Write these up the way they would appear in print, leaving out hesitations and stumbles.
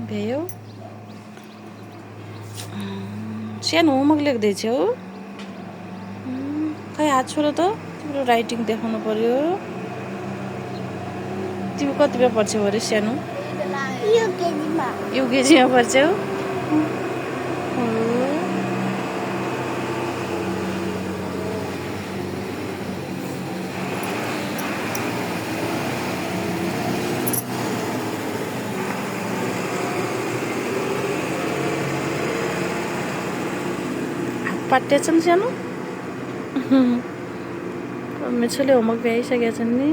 भ्यायौ सानो होमवर्क लेख्दैछौ खै हात छोड त तिम्रो राइटिङ देखाउनु पर्यो तिमी कतिमा पढ्छौ अरे सानो युकेजीमा पढ्छौ पाट्याछन् सानो मिछोले होमवर्क भ्याइसकेका छन् नि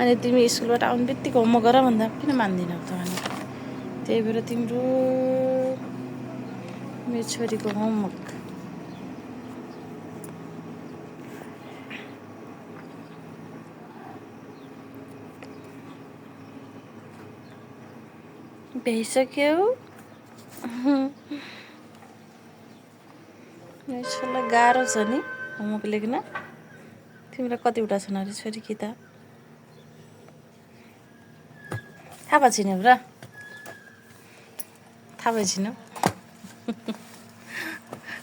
अनि तिमी स्कुलबाट आउने बित्तिकै होमवर्क गर भन्दा किन मान्दिनौ त अनि त्यही भएर तिम्रो मेरो छोरीको होमवर्क भ्याइसक्यौ छोरीलाई गाह्रो छ नि होमवर्क लेख्न तिमीलाई कतिवटा छन् अरे छोरी किताब थाहा भएको छैन र थाहा भएको छैन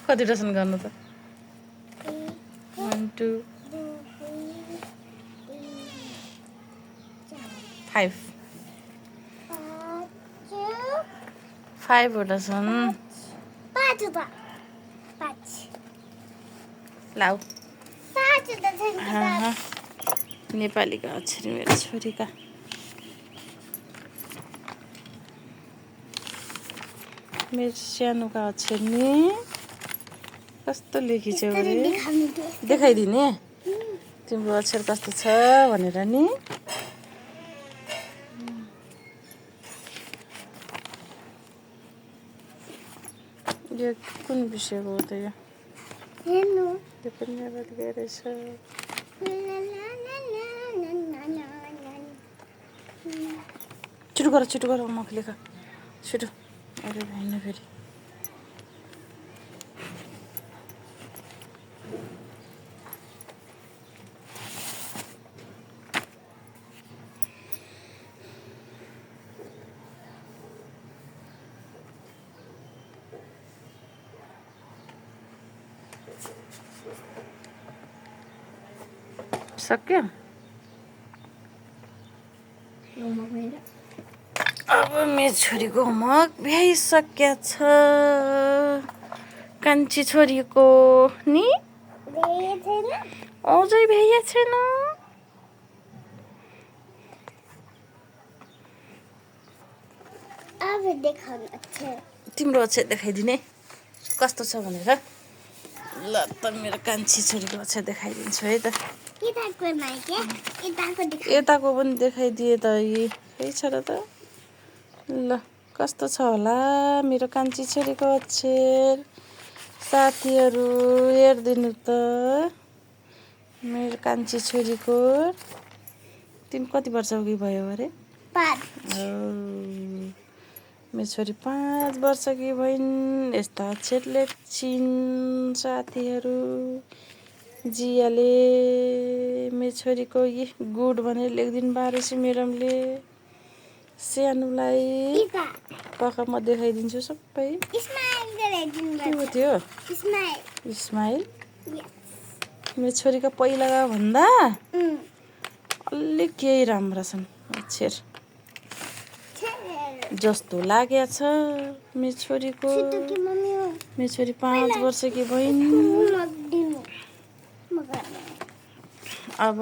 कतिवटा छन् गर्नु त 1 2 5 5वटा छन् लाउ नेपालीका अक्षर मेरो छोरीका मेरो सानोका अक्षर नि कस्तो लेखिछौ अरे देखाइदिने तिम्रो अक्षर कस्तो छ भनेर नि यो कुन विषयको हो त यो त्यो पनि नेपाली रहेछ छिटो गर होमवर्क लेख छिटो अरे भएन फेरि सक्यो अब मेरो छोरीको होमवर्क भ्याइसकेको छ कान्छी छोरीको नि अझै भ्याइएको छैन तिम्रो अक्षर देखाइदिने कस्तो छ भनेर ल त मेरो कान्छी छोरीको अक्षर देखाइदिन्छु है त यताको पनि देखाइदिए त खै छ र त ल कस्तो छ होला मेरो कान्छी छोरीको अक्षर साथीहरू हेरिदिनु त मेरो कान्छी छोरीको तिमी कति वर्षकी भयो अरे 5 मेरो छोरी 5 वर्षकी भइन् यस्ता अक्षर लेख्छिन् साथीहरू जियाले मेरो छोरीको गुड भनेर लेखिदिनु बारेछ म्याडमले सानोलाई कख म देखाइदिन्छु सबै के हो त्यो स्माइल मेरो छोरीको पहिलाका भन्दा अलिक केही राम्रा छन् अक्षर जस्तो लागेको छ मेरो छोरीको मेरो छोरी 5 वर्षकी भइन् अब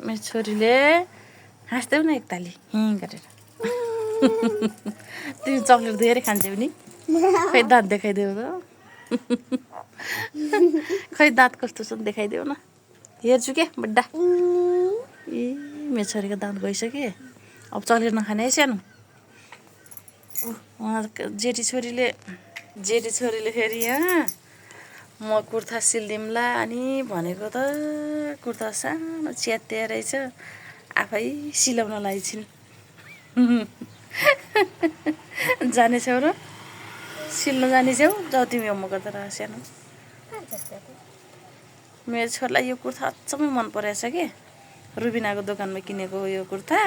मेरो छोरीले हाँस्दैउ न एकताली गरेर तिमी चक्लेट धेरै खान्छौ नि खै दाँत देखाइदेऊ त खै दाँत कस्तो छ देखाइदेऊ न हेर्छु के बड्डा मेरो छोरीको दाँत गइसके अब चक्लेट नखाने है सानो जेठी छोरीले फेरि यहाँ म कुर्ता सिलिदिउँला अनि भनेको त कुर्ता सानो च्यात्ते रहेछ आफै सिलाउन लाइछिन् जानेछौ र सिल्न जानेछौ जाऊ तिमी होमवर्क गर्दा रह सानो मेरो छोरीलाई यो कुर्ता अचम्मै मन परेछ के रुबिनाको दोकानमा किनेको यो कुर्ता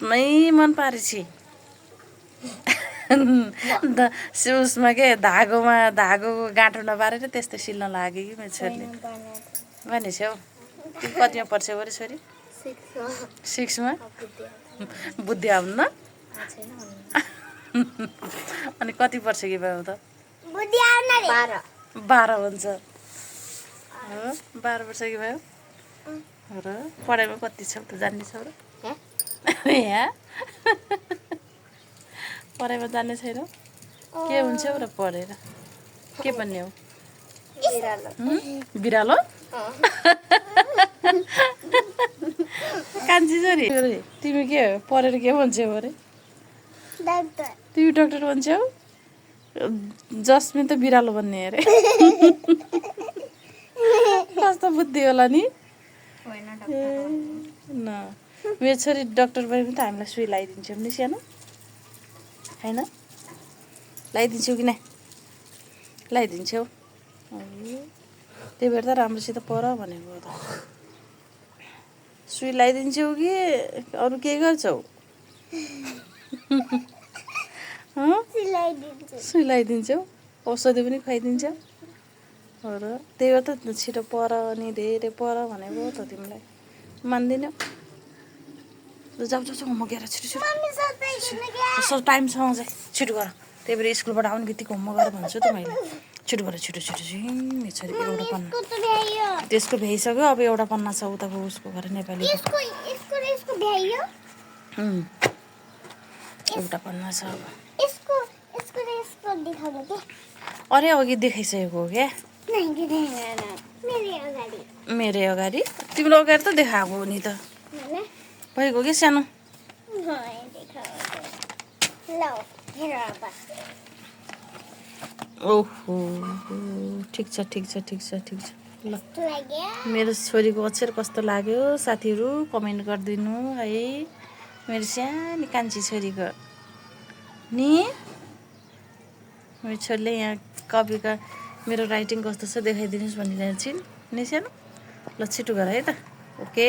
मै मन पारेछि उसमा के धागोको गाँठो नपारेर त्यस्तै सिल्न लाग्यो कि मेरो छोरीले भनेछ हौ तिमी कतिमा पढ्छौ अरे छोरी 6मा बुद्धि आउनु अनि कति वर्ष कि भयो त 12 हुन्छ 12 वर्ष कि भयो र पढाइमा कति छौ त जान्ने छौ र यहाँ पढाइमा जान्ने छैनौ के हुन्छौ र पढेर के बन्ने हौ बिरालो कान्छी छोरी तिमी के पढेर के भन्छौ अरे तिमी डाक्टर भन्छौ जस्मिन त बिरालो बन्ने अरे कस्तो बुद्धि होला नि न मेरो छोरी डाक्टर भयो भने त हामीलाई सुई लगाइदिन्छौँ नि सानो होइन लगाइदिन्छौ कि नै लगाइदिन्छौ त्यही भएर त राम्रोसित पढ भनेको त सुई लगाइदिन्छौ कि अरू के गर्छौ सुई लगाइदिन्छौ औषधि पनि खुवाइदिन्छौ र त्यही भएर त छिटो पढ अनि धेरै पढ भनेको त तिमीलाई मान्दिनौ जाऊ होमवर्क गरेर छिटो टाइमसँग चाहिँ छिटो गर त्यही भएर स्कुलबाट आउने बित्तिकै होमवर्क गर भन्छु त मैले छिटो गर छिटो छोरी एउटा पन्ना त्यसको भ्याइसक्यो अब एउटा पन्ना छ उताको उसको घर नेपाली एउटा पन्ना छ अब अरे अघि देखाइसकेको हो क्या मेरै अगाडि तिम्रो अगाडि त देखाएको हो नि त भएको कि सानो ओहो ठिक छ ल मेरो छोरीको अक्षर कस्तो लाग्यो साथीहरू कमेन्ट गरिदिनु है मेरो सानो कान्छी छोरीको नि मेरो छोरीले यहाँ कविका मेरो राइटिङ कस्तो छ देखाइदिनुहोस् भनिरहेको छिन् नि सानो ल छिटो गर है त ओके